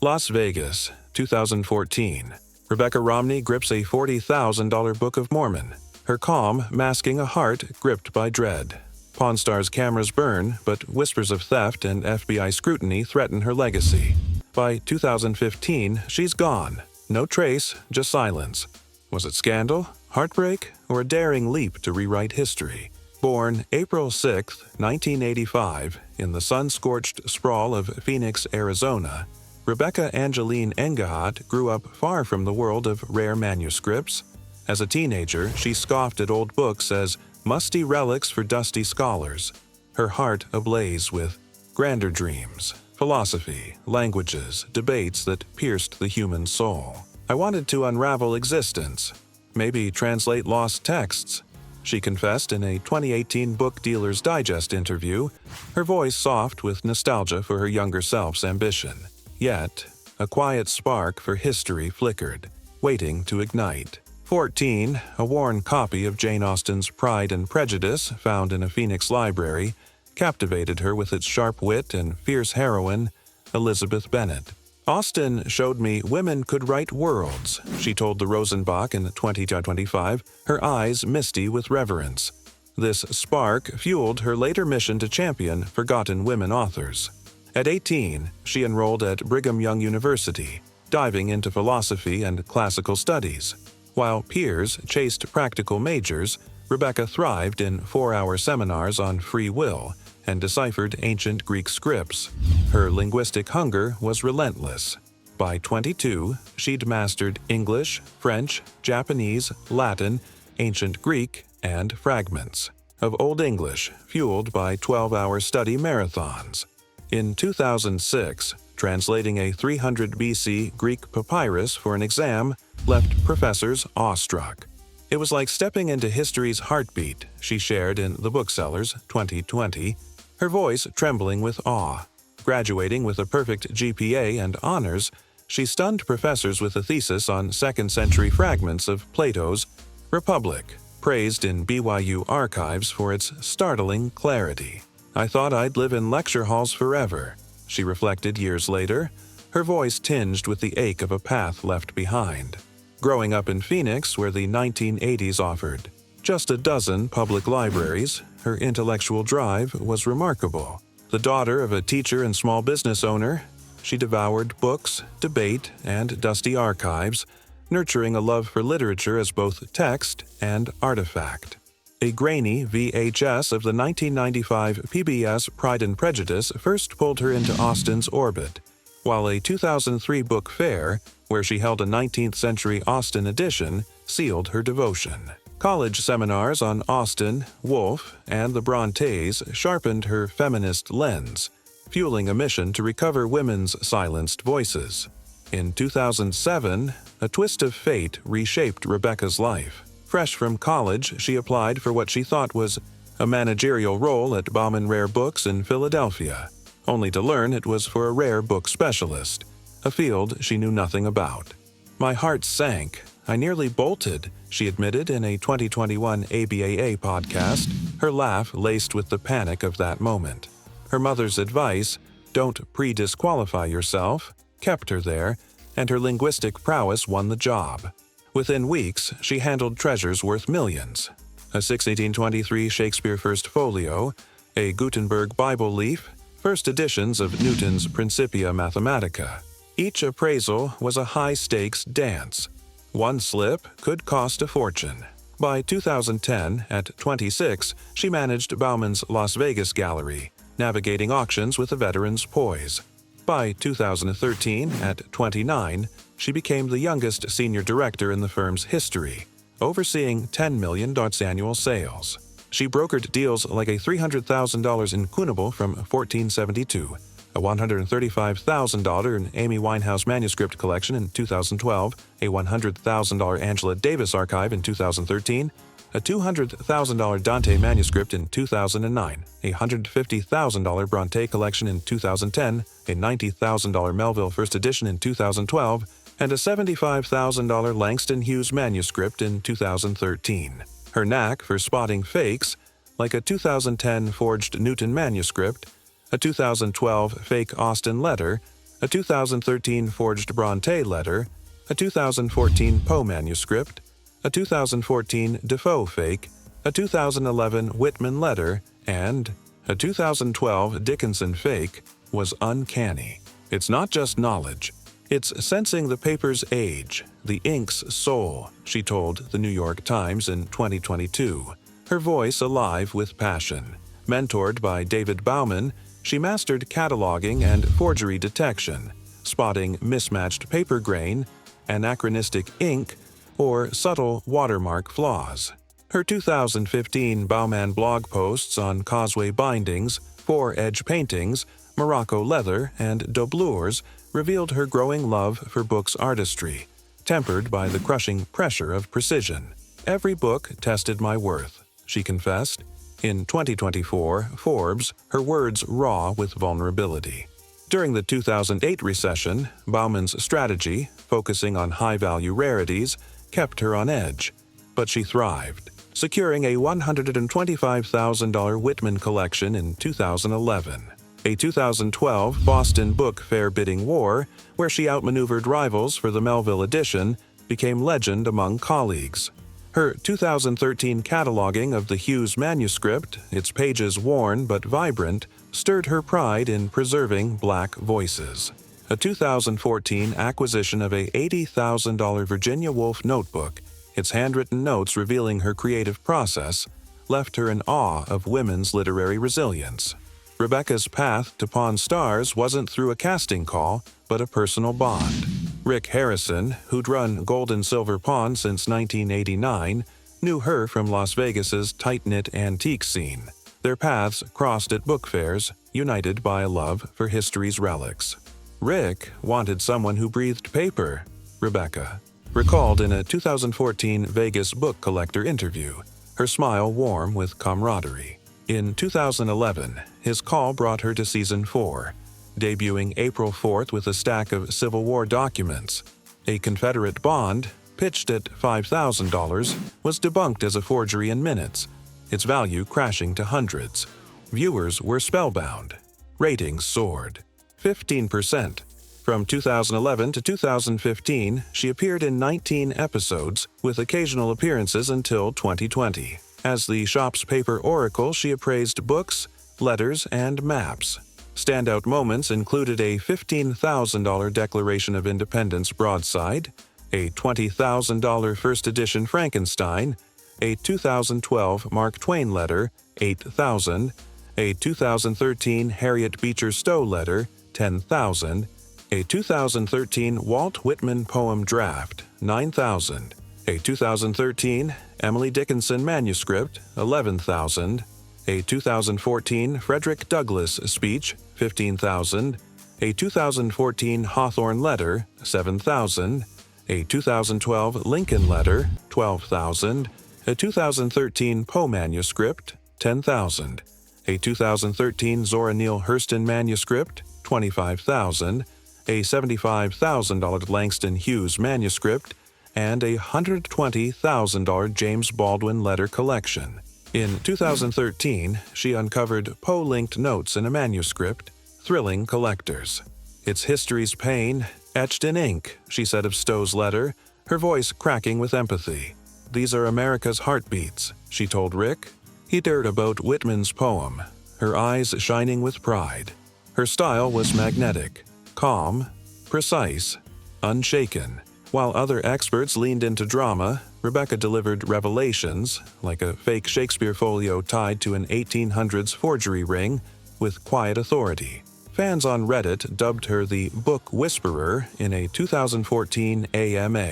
Las Vegas, 2014. Rebecca Romney grips a $40,000 Book of Mormon. Her calm masking a heart gripped by dread. Pawn Star's cameras burn, but whispers of theft and FBI scrutiny threaten her legacy. By 2015, she's gone. No trace, just silence. Was it scandal, heartbreak, or a daring leap to rewrite history? Born April 6, 1985, in the sun-scorched sprawl of Phoenix, Arizona, Rebecca Angeline Engelhardt grew up far from the world of rare manuscripts. As a teenager, she scoffed at old books as musty relics for dusty scholars, her heart ablaze with grander dreams, philosophy, languages, debates that pierced the human soul. I wanted to unravel existence, maybe translate lost texts, she confessed in a 2018 Book Dealer's Digest interview, her voice soft with nostalgia for her younger self's ambition. Yet, a quiet spark for history flickered, waiting to ignite. 14, a worn copy of Jane Austen's Pride and Prejudice, found in a Phoenix library, captivated her with its sharp wit and fierce heroine, Elizabeth Bennet. Austen showed me women could write worlds, she told the Rosenbach in 2025, her eyes misty with reverence. This spark fueled her later mission to champion forgotten women authors. At 18, she enrolled at Brigham Young University, diving into philosophy and classical studies. While peers chased practical majors, Rebecca thrived in 4-hour seminars on free will and deciphered ancient Greek scripts. Her linguistic hunger was relentless. By 22, she'd mastered English, French, Japanese, Latin, ancient Greek, and fragments of Old English, fueled by 12-hour study marathons. In 2006, translating a 300 BC Greek papyrus for an exam left professors awestruck. It was like stepping into history's heartbeat, she shared in The Booksellers 2020, her voice trembling with awe. Graduating with a perfect GPA and honors, she stunned professors with a thesis on second-century fragments of Plato's Republic, praised in BYU archives for its startling clarity. I thought I'd live in lecture halls forever, she reflected years later, her voice tinged with the ache of a path left behind. Growing up in Phoenix, where the 1980s offered just a dozen public libraries, her intellectual drive was remarkable. The daughter of a teacher and small business owner, she devoured books, debate, and dusty archives, nurturing a love for literature as both text and artifact. A grainy VHS of the 1995 PBS Pride and Prejudice first pulled her into Austen's orbit, while a 2003 book fair, where she held a 19th-century Austen edition, sealed her devotion. College seminars on Austen, Woolf, and the Brontes sharpened her feminist lens, fueling a mission to recover women's silenced voices. In 2007, a twist of fate reshaped Rebecca's life. Fresh from college, she applied for what she thought was a managerial role at Bauman Rare Books in Philadelphia, only to learn it was for a rare book specialist, a field she knew nothing about. My heart sank. I nearly bolted, she admitted in a 2021 ABAA podcast, her laugh laced with the panic of that moment. Her mother's advice, "Don't pre-disqualify yourself," kept her there, and her linguistic prowess won the job. Within weeks, she handled treasures worth millions. A 1623 Shakespeare First Folio, a Gutenberg Bible leaf, first editions of Newton's Principia Mathematica. Each appraisal was a high-stakes dance. One slip could cost a fortune. By 2010, at 26, she managed Bauman's Las Vegas gallery, navigating auctions with a veteran's poise. By 2013, at 29, she became the youngest senior director in the firm's history, overseeing $10 million annual sales. She brokered deals like a $300,000 incunable from 1472, a $135,000 in Amy Winehouse manuscript collection in 2012, a $100,000 Angela Davis archive in 2013, a $200,000 Dante manuscript in 2009, a $150,000 Bronte collection in 2010, a $90,000 Melville First Edition in 2012, and a $75,000 Langston Hughes manuscript in 2013. Her knack for spotting fakes, like a 2010 forged Newton manuscript, a 2012 fake Austen letter, a 2013 forged Bronte letter, a 2014 Poe manuscript, a 2014 Defoe fake, a 2011 Whitman letter, and a 2012 Dickinson fake was uncanny. It's not just knowledge. It's sensing the paper's age, the ink's soul, she told the New York Times in 2022, her voice alive with passion. Mentored by David Bauman, she mastered cataloging and forgery detection, spotting mismatched paper grain, anachronistic ink, or subtle watermark flaws. Her 2015 Bauman blog posts on causeway bindings, four-edge paintings, Morocco leather, and doublures revealed her growing love for book's artistry, tempered by the crushing pressure of precision. "Every book tested my worth," she confessed. In 2024, Forbes, her words raw with vulnerability. During the 2008 recession, Bauman's strategy, focusing on high-value rarities, kept her on edge. But she thrived, securing a $125,000 Whitman collection in 2011. A 2012 Boston Book Fair bidding war, where she outmaneuvered rivals for the Melville edition, became legend among colleagues. Her 2013 cataloging of the Hughes manuscript, its pages worn but vibrant, stirred her pride in preserving Black voices. A 2014 acquisition of a $80,000 Virginia Woolf notebook, its handwritten notes revealing her creative process, left her in awe of women's literary resilience. Rebecca's path to Pawn Stars wasn't through a casting call, but a personal bond. Rick Harrison, who'd run Gold and Silver Pawn since 1989, knew her from Las Vegas's tight-knit antique scene. Their paths crossed at book fairs, united by a love for history's relics. Rick wanted someone who breathed paper, Rebecca recalled in a 2014 Vegas book collector interview, her smile warm with camaraderie. In 2011, his call brought her to Season 4, debuting April 4th with a stack of Civil War documents. A Confederate bond, pitched at $5,000, was debunked as a forgery in minutes, its value crashing to hundreds. Viewers were spellbound. Ratings soared. 15%. From 2011 to 2015, she appeared in 19 episodes, with occasional appearances until 2020. As the shop's paper oracle, she appraised books, letters, and maps. Standout moments included a $15,000 Declaration of Independence broadside, a $20,000 first edition Frankenstein, a 2012 Mark Twain letter, $8,000, a 2013 Harriet Beecher Stowe letter, $10,000, a 2013 Walt Whitman poem draft, $9,000, a 2013 Emily Dickinson manuscript, $11,000, a 2014 Frederick Douglass speech, $15,000, a 2014 Hawthorne letter, $7,000, a 2012 Lincoln letter, $12,000, a 2013 Poe manuscript, $10,000, a 2013 Zora Neale Hurston manuscript, $25,000, a $75,000 Langston Hughes manuscript, and a $120,000 James Baldwin letter collection. In 2013, she uncovered Poe-linked notes in a manuscript, thrilling collectors. "It's history's pain, etched in ink," she said of Stowe's letter, her voice cracking with empathy. "These are America's heartbeats," she told Rick. He dared about Whitman's poem, her eyes shining with pride. Her style was magnetic, calm, precise, unshaken. While other experts leaned into drama, Rebecca delivered revelations, like a fake Shakespeare folio tied to an 1800s forgery ring, with quiet authority. Fans on Reddit dubbed her the Book Whisperer in a 2014 AMA,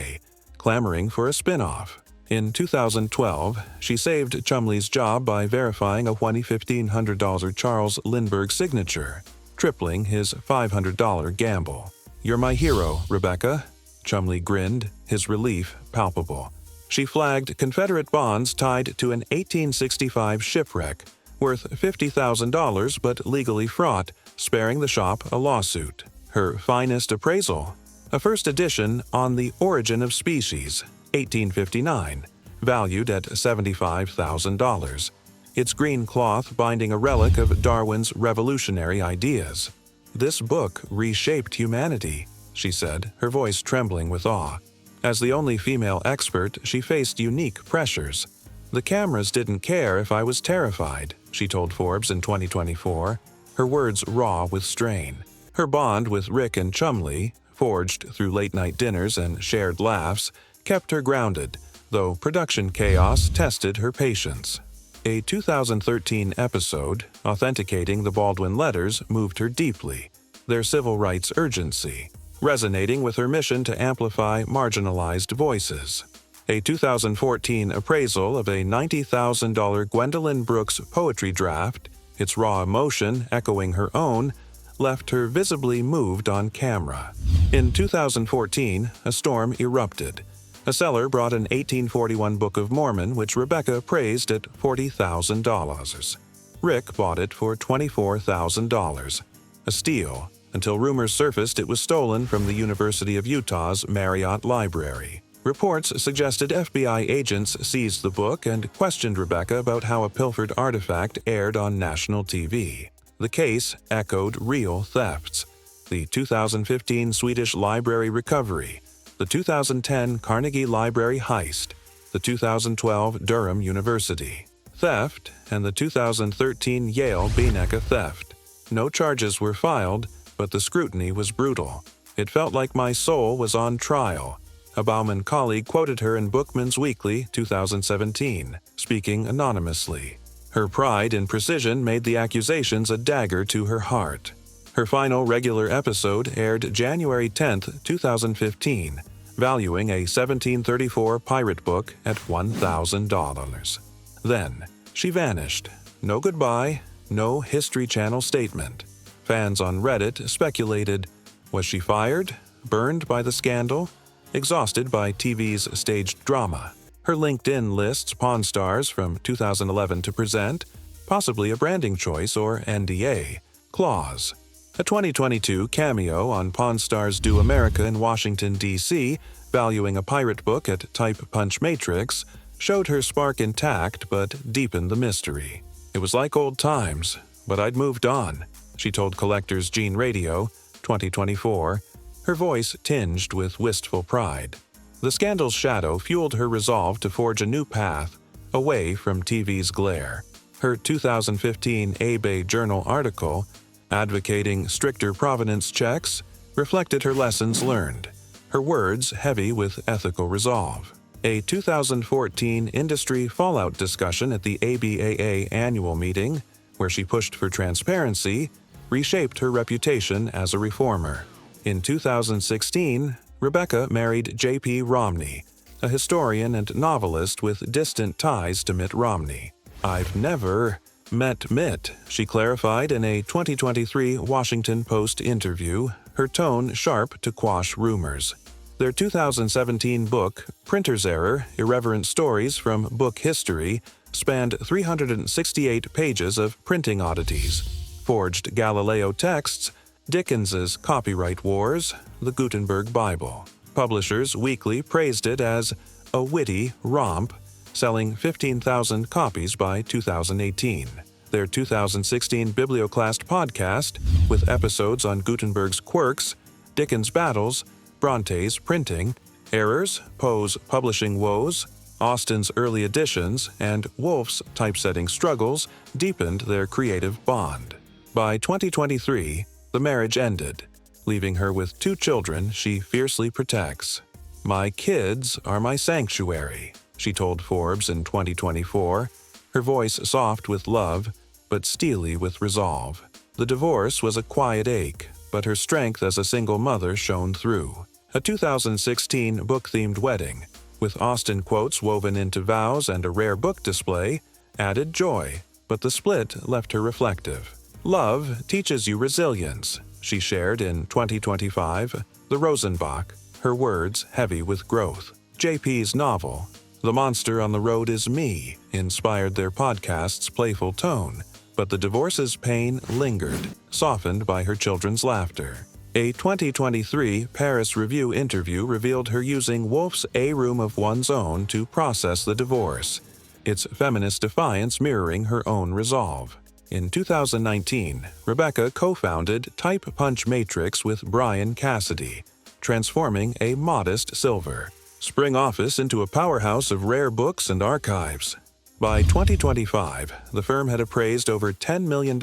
clamoring for a spin-off. In 2012, she saved Chumley's job by verifying a $2,500 Charles Lindbergh signature, tripling his $500 gamble. "You're my hero, Rebecca," Chumley grinned, his relief palpable. She flagged Confederate bonds tied to an 1865 shipwreck, worth $50,000 but legally fraught, sparing the shop a lawsuit. Her finest appraisal? A first edition on the Origin of Species, 1859, valued at $75,000. Its green cloth binding a relic of Darwin's revolutionary ideas. "This book reshaped humanity," she said, her voice trembling with awe. As the only female expert, she faced unique pressures. "The cameras didn't care if I was terrified," she told Forbes in 2024, her words raw with strain. Her bond with Rick and Chumley, forged through late-night dinners and shared laughs, kept her grounded, though production chaos tested her patience. A 2013 episode, authenticating the Baldwin letters, moved her deeply, their civil rights urgency, resonating with her mission to amplify marginalized voices. A 2014 appraisal of a $90,000 Gwendolyn Brooks poetry draft, its raw emotion echoing her own, left her visibly moved on camera. In 2014, a storm erupted. A seller brought an 1841 Book of Mormon which Rebecca praised at $40,000. Rick bought it for $24,000. A steal, until rumors surfaced it was stolen from the University of Utah's Marriott Library. Reports suggested FBI agents seized the book and questioned Rebecca about how a pilfered artifact aired on national TV. The case echoed real thefts: the 2015 Swedish library recovery, the 2010 Carnegie Library heist, the 2012 Durham University theft, and the 2013 Yale Bineca theft. No charges were filed, but the scrutiny was brutal. "It felt like my soul was on trial," a Bauman colleague quoted her in Bookman's Weekly 2017, speaking anonymously. Her pride in precision made the accusations a dagger to her heart. Her final regular episode aired January 10, 2015, valuing a 1734 pirate book at $1,000. Then, she vanished. No goodbye, no History Channel statement. Fans on Reddit speculated, was she fired? Burned by the scandal? Exhausted by TV's staged drama? Her LinkedIn lists Pawn Stars from 2011 to present, possibly a branding choice or NDA clause. A 2022 cameo on Pawn Stars Do America in Washington, D.C., valuing a pirate book at Type Punch Matrix, showed her spark intact but deepened the mystery. "It was like old times, but I'd moved on," she told Collectors Gene Radio, 2024, her voice tinged with wistful pride. The scandal's shadow fueled her resolve to forge a new path, away from TV's glare. Her 2015 eBay Journal article, advocating stricter provenance checks, reflected her lessons learned, her words heavy with ethical resolve. A 2014 industry fallout discussion at the ABAA annual meeting, where she pushed for transparency, reshaped her reputation as a reformer. In 2016, Rebecca married J.P. Romney, a historian and novelist with distant ties to Mitt Romney. "I've never met Mitt," she clarified in a 2023 Washington Post interview, her tone sharp to quash rumors. Their 2017 book, Printer's Error: Irreverent Stories from Book History, spanned 368 pages of printing oddities, forged Galileo texts, Dickens's Copyright Wars, the Gutenberg Bible. Publishers Weekly praised it as a witty romp, selling 15,000 copies by 2018. Their 2016 Biblioclast podcast, with episodes on Gutenberg's quirks, Dickens' battles, Bronte's printing, errors, Poe's publishing woes, Austen's early editions, and Woolf's typesetting struggles, deepened their creative bond. By 2023, the marriage ended, leaving her with 2 children she fiercely protects. "My kids are my sanctuary," she told Forbes in 2024, her voice soft with love, but steely with resolve. The divorce was a quiet ache, but her strength as a single mother shone through. A 2016 book-themed wedding, with Austen quotes woven into vows and a rare book display, added joy, but the split left her reflective. "Love teaches you resilience," she shared in 2025, The Rosenbach, her words heavy with growth. JP's novel, The Monster on the Road is Me, inspired their podcast's playful tone, but the divorce's pain lingered, softened by her children's laughter. A 2023 Paris Review interview revealed her using Woolf's A Room of One's Own to process the divorce, its feminist defiance mirroring her own resolve. In 2019, Rebecca co-founded Type Punch Matrix with Brian Cassidy, transforming a modest silver Spring office into a powerhouse of rare books and archives. By 2025, the firm had appraised over $10 million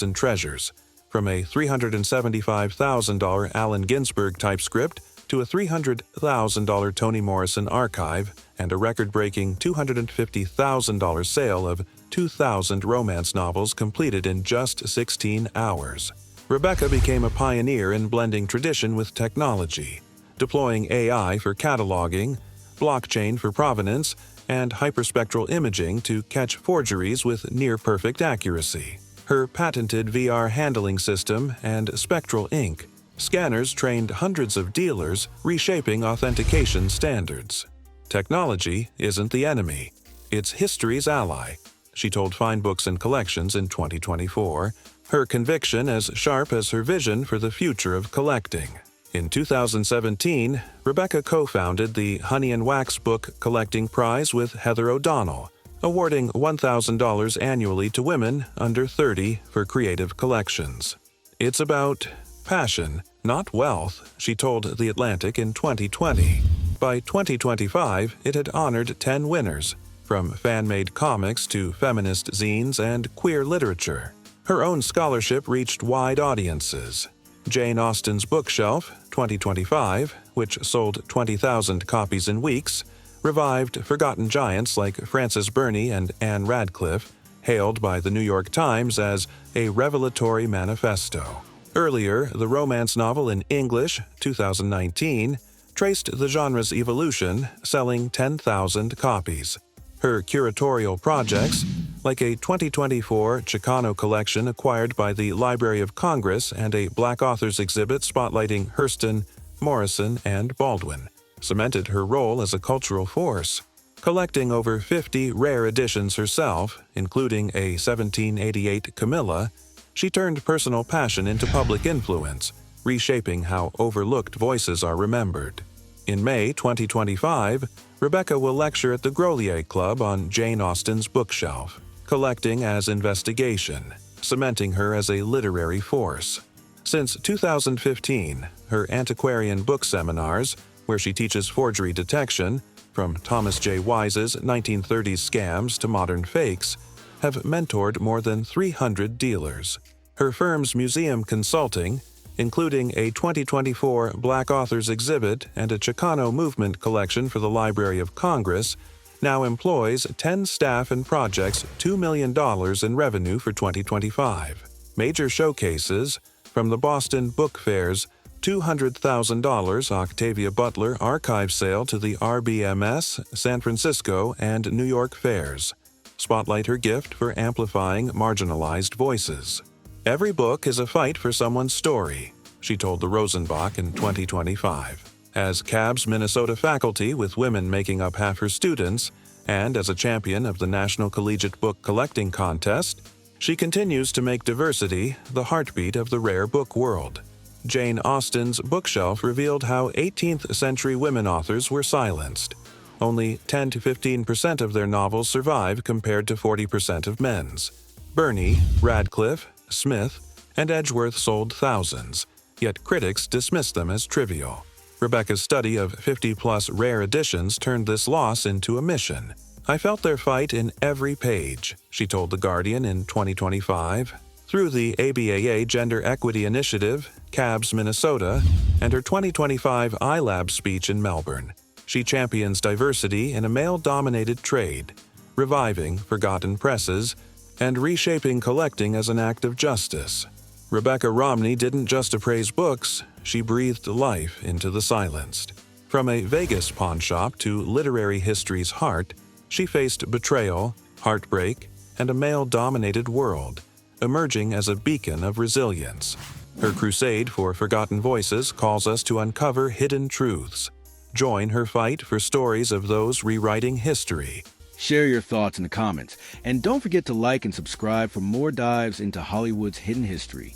in treasures, from a $375,000 Allen Ginsberg typescript to a $300,000 Toni Morrison archive and a record-breaking $250,000 sale of 2,000 romance novels completed in just 16 hours. Rebecca became a pioneer in blending tradition with technology, deploying AI for cataloging, blockchain for provenance, and hyperspectral imaging to catch forgeries with near-perfect accuracy. Her patented VR handling system and spectral ink scanners trained hundreds of dealers, reshaping authentication standards. Technology isn't the enemy, it's history's ally, she told Fine Books and Collections in 2024, her conviction as sharp as her vision for the future of collecting. In 2017, Rebecca co-founded the Honey and Wax Book Collecting Prize with Heather O'Donnell, awarding $1,000 annually to women under 30 for creative collections. It's about passion, not wealth, she told The Atlantic in 2020. By 2025, it had honored 10 winners, from fan-made comics to feminist zines and queer literature. Her own scholarship reached wide audiences. Jane Austen's Bookshelf, 2025, which sold 20,000 copies in weeks, revived forgotten giants like Frances Burney and Anne Radcliffe, hailed by the New York Times as a revelatory manifesto. Earlier, the romance novel in English, 2019, traced the genre's evolution, selling 10,000 copies. Her curatorial projects, like a 2024 Chicano collection acquired by the Library of Congress and a Black Authors exhibit spotlighting Hurston, Morrison, and Baldwin, cemented her role as a cultural force. Collecting over 50 rare editions herself, including a 1788 Camilla, she turned personal passion into public influence, reshaping how overlooked voices are remembered. In May 2025, Rebecca will lecture at the Grolier Club on Jane Austen's Bookshelf, Collecting as Investigation, cementing her as a literary force. Since 2015, her antiquarian book seminars, where she teaches forgery detection, from Thomas J. Wise's 1930s scams to modern fakes, have mentored more than 300 dealers. Her firm's museum consulting, including a 2024 Black Authors exhibit and a Chicano movement collection for the Library of Congress, now employs 10 staff and projects $2 million in revenue for 2025. Major showcases, from the Boston Book Fair's $200,000 Octavia Butler archive sale to the RBMS, San Francisco, and New York fairs, spotlight her gift for amplifying marginalized voices. Every book is a fight for someone's story, she told the Rosenbach in 2025. As CAB's Minnesota faculty, with women making up half her students, and as a champion of the National Collegiate Book Collecting Contest, she continues to make diversity the heartbeat of the rare book world. Jane Austen's Bookshelf revealed how 18th century women authors were silenced. Only 10 to 15% of their novels survive compared to 40% of men's. Burney, Radcliffe, Smith, and Edgeworth sold thousands, yet critics dismissed them as trivial. Rebecca's study of 50-plus rare editions turned this loss into a mission. I felt their fight in every page, she told The Guardian in 2025. Through the ABAA Gender Equity Initiative, CABS Minnesota, and her 2025 iLab speech in Melbourne, she champions diversity in a male-dominated trade, reviving forgotten presses, and reshaping collecting as an act of justice. Rebecca Romney didn't just appraise books, she breathed life into the silenced. From a Vegas pawnshop to literary history's heart, she faced betrayal, heartbreak, and a male-dominated world, emerging as a beacon of resilience. Her crusade for forgotten voices calls us to uncover hidden truths. Join her fight for stories of those rewriting history. Share your thoughts in the comments, and don't forget to like and subscribe for more dives into Hollywood's hidden history.